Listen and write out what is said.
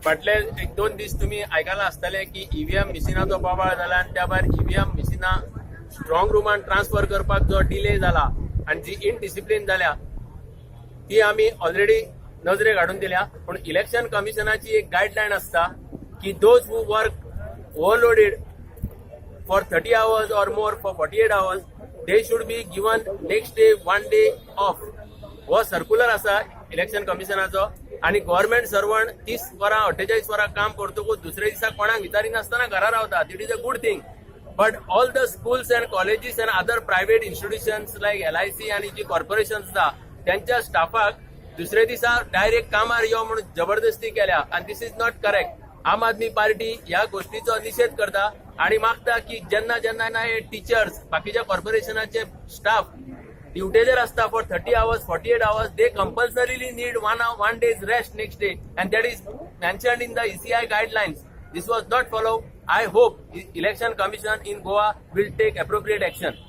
फाटले 1-2 दीस तुम्ही आयकलां आसतलें की ईव्हीएम मिशिनाचो बोवाळ जाला आनी त्या भायर ईव्हीएम मिशिनां स्ट्रॉंग रूमान ट्रान्सफर करपाक जो डिले जाला आनी जी इनडिसिप्लीन जाल्या ती आमी ऑलरेडी नजरेक हाडून दिल्या. पूण इलेक्शन कमिशनाची एक गायडलायन आसता की those who work overloaded for 30 hours or more for 48 hours, they should be given next day 1 day off. वो सर्क्युलर आसा इलेक्शन कमिशनाचो आणि गव्हर्नमेंट सर्वंट 30 वरां 48 वरां काम करतकूच दुसऱ्या दिसा कोणाक विचारिनासतना घरा रावतात. It is a good thing. But all the schools and colleges and other private institutions like LIC आणि जी कॉर्पोरेशन्स आसा त्यांच्या स्टाफाक दुसऱ्या दिसा डायरेक्ट कामार यो म्हणून जबरदस्ती केल्या आणि दिस इज नॉट करेक्ट. आम आदमी पार्टी ह्या गोष्टीचो निषेध करता आणि मागता की जेन्ना जेन्ना हे टीचर्स बाकीच्या कॉर्पोरेशनाचे स्टाफ ड्युटेचेर असता for 30 hours 48 hours they compulsorily need one day's rest next day and that is mentioned in the ECI guidelines. This was not followed. I hope election commission in Goa will take appropriate action.